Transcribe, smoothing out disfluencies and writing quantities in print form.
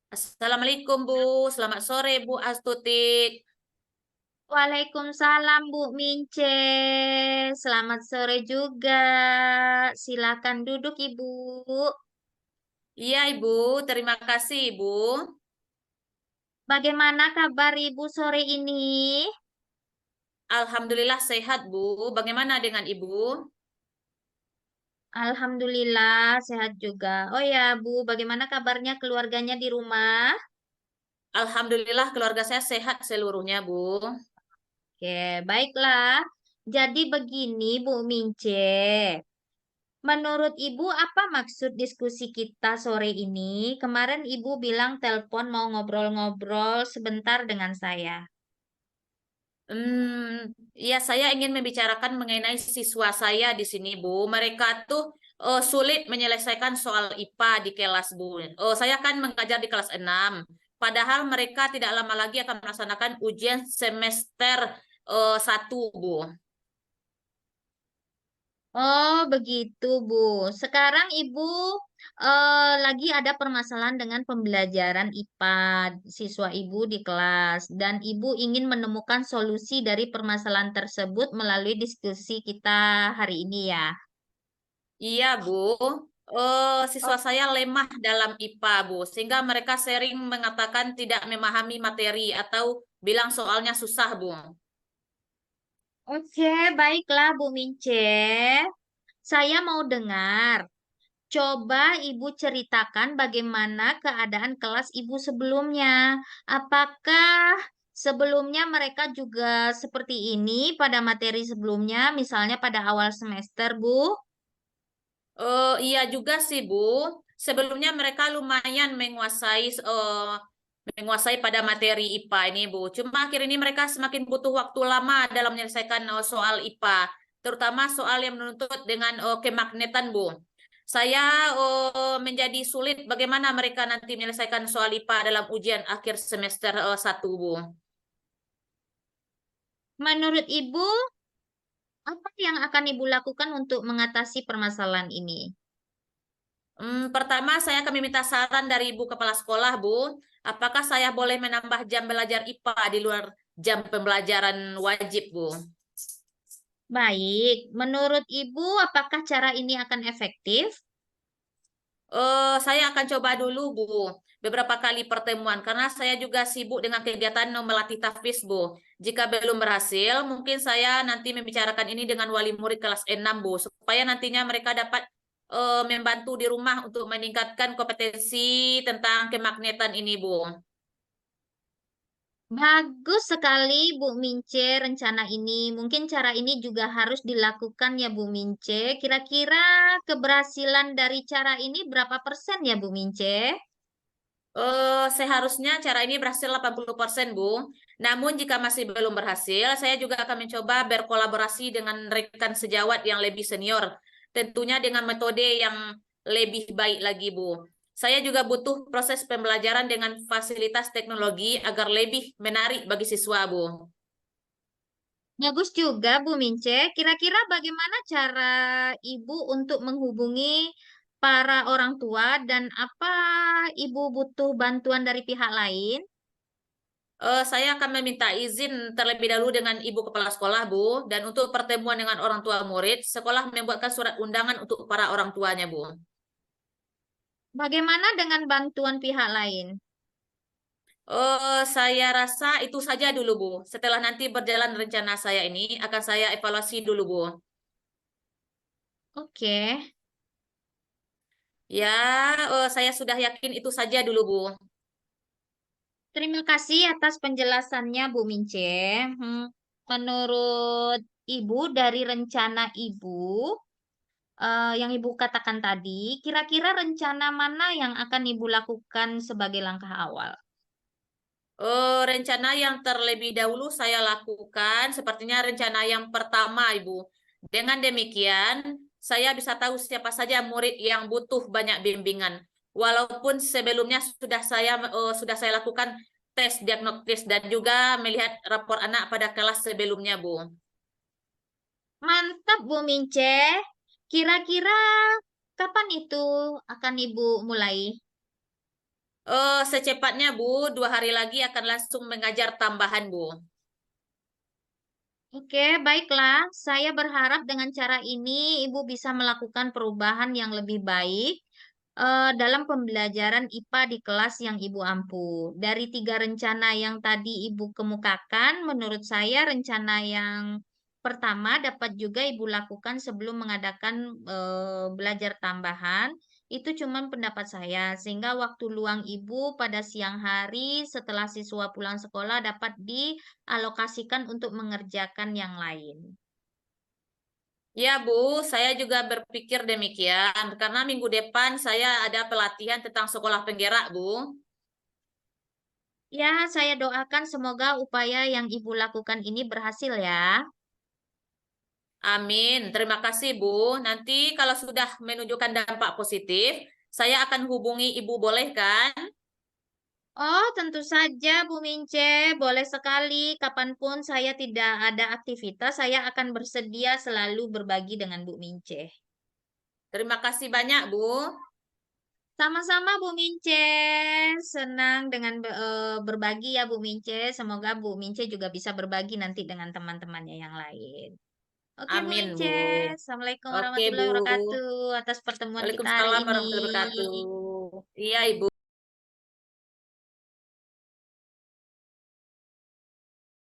Assalamualaikum Bu, selamat sore Bu Astutik. Waalaikumsalam Bu Mince. Selamat sore juga. Silakan duduk Ibu. Iya Ibu, terima kasih Ibu. Bagaimana kabar Ibu sore ini? Alhamdulillah sehat Bu. Bagaimana dengan Ibu? Alhamdulillah sehat juga. Oh ya Bu, bagaimana kabarnya keluarganya di rumah? Alhamdulillah keluarga saya sehat seluruhnya Bu. Oke, baiklah. Jadi begini Bu Mince. Menurut Ibu apa maksud diskusi kita sore ini? Kemarin Ibu bilang telepon mau ngobrol-ngobrol sebentar dengan saya. Ya saya ingin membicarakan mengenai siswa saya di sini Bu. Mereka tuh sulit menyelesaikan soal IPA di kelas Bu. Saya kan mengajar di kelas 6. Padahal mereka tidak lama lagi akan melaksanakan ujian semester 1 Bu. Oh, begitu, Bu. Sekarang Ibu lagi ada permasalahan dengan pembelajaran IPA siswa Ibu di kelas, dan Ibu ingin menemukan solusi dari permasalahan tersebut melalui diskusi kita hari ini ya. Iya, Bu. Siswa saya lemah dalam IPA, Bu. Sehingga mereka sering mengatakan tidak memahami materi atau bilang soalnya susah, Bu. Oke, baiklah Bu Mince. Saya mau dengar. Coba Ibu ceritakan bagaimana keadaan kelas Ibu sebelumnya. Apakah sebelumnya mereka juga seperti ini pada materi sebelumnya, misalnya pada awal semester, Bu? Iya juga sih, Bu. Sebelumnya mereka lumayan menguasai pada materi IPA ini, Bu. Cuma akhir ini mereka semakin butuh waktu lama dalam menyelesaikan soal IPA, terutama soal yang menuntut dengan kemagnetan, Bu. Saya menjadi sulit bagaimana mereka nanti menyelesaikan soal IPA dalam ujian akhir semester 1, Bu. Menurut Ibu, apa yang akan Ibu lakukan untuk mengatasi permasalahan ini? Pertama, saya akan meminta saran dari Ibu Kepala Sekolah, Bu. Apakah saya boleh menambah jam belajar IPA di luar jam pembelajaran wajib, Bu? Baik, menurut Ibu, apakah cara ini akan efektif? Saya akan coba dulu, Bu. Beberapa kali pertemuan, karena saya juga sibuk dengan kegiatan melatih tahfiz, Bu. Jika belum berhasil, mungkin saya nanti membicarakan ini dengan wali murid kelas 6, Bu. Supaya nantinya mereka dapat membantu di rumah untuk meningkatkan kompetensi tentang kemagnetan ini, Bu. Bagus sekali Bu Mince rencana ini. Mungkin cara ini juga harus dilakukan ya Bu Mince. Kira-kira keberhasilan dari cara ini berapa persen ya Bu Mince? Seharusnya cara ini berhasil 80%, Bu. Namun jika masih belum berhasil, saya juga akan mencoba berkolaborasi dengan rekan sejawat yang lebih senior. Tentunya dengan metode yang lebih baik lagi, Bu. Saya juga butuh proses pembelajaran dengan fasilitas teknologi agar lebih menarik bagi siswa, Bu. Bagus juga Bu Mince. Kira-kira bagaimana cara Ibu untuk menghubungi para orang tua dan apa Ibu butuh bantuan dari pihak lain? Saya akan meminta izin terlebih dahulu dengan Ibu Kepala Sekolah, Bu. Dan untuk pertemuan dengan orang tua murid, sekolah membuatkan surat undangan untuk para orang tuanya, Bu. Bagaimana dengan bantuan pihak lain? Saya rasa itu saja dulu, Bu. Setelah nanti berjalan rencana saya ini, akan saya evaluasi dulu, Bu. Oke. Ya, saya sudah yakin itu saja dulu, Bu. Terima kasih atas penjelasannya, Bu Mince. Menurut Ibu, dari rencana Ibu yang Ibu katakan tadi, kira-kira rencana mana yang akan Ibu lakukan sebagai langkah awal? Rencana yang terlebih dahulu saya lakukan, sepertinya rencana yang pertama, Ibu. Dengan demikian, saya bisa tahu siapa saja murid yang butuh banyak bimbingan. Walaupun sebelumnya sudah saya lakukan tes diagnostis dan juga melihat rapor anak pada kelas sebelumnya, Bu. Mantap, Bu Mince. Kira-kira kapan itu akan Ibu mulai? Secepatnya, Bu. 2 hari lagi akan langsung mengajar tambahan, Bu. Oke, baiklah. Saya berharap dengan cara ini Ibu bisa melakukan perubahan yang lebih baik dalam pembelajaran IPA di kelas yang Ibu ampu. Dari 3 rencana yang tadi Ibu kemukakan, menurut saya rencana yang pertama dapat juga Ibu lakukan sebelum mengadakan belajar tambahan. Itu cuma pendapat saya, sehingga waktu luang Ibu pada siang hari setelah siswa pulang sekolah dapat dialokasikan untuk mengerjakan yang lain. Ya, Bu, saya juga berpikir demikian. Karena minggu depan saya ada pelatihan tentang sekolah penggerak, Bu. Ya, saya doakan semoga upaya yang Ibu lakukan ini berhasil ya. Amin. Terima kasih, Bu. Nanti kalau sudah menunjukkan dampak positif, saya akan hubungi Ibu, boleh kan? Oh, tentu saja Bu Mince, boleh sekali. Kapanpun saya tidak ada aktivitas, saya akan bersedia selalu berbagi dengan Bu Mince. Terima kasih banyak, Bu. Sama-sama Bu Mince, senang dengan berbagi ya Bu Mince. Semoga Bu Mince juga bisa berbagi nanti dengan teman-temannya yang lain. Oke Bu Amin, Mince, Bu. Assalamualaikum Oke, Bu. warahmatullahi wabarakatuh atas pertemuan kita hari Waalaikumsalam ini. warahmatullahi wabarakatuh. Iya, Ibu.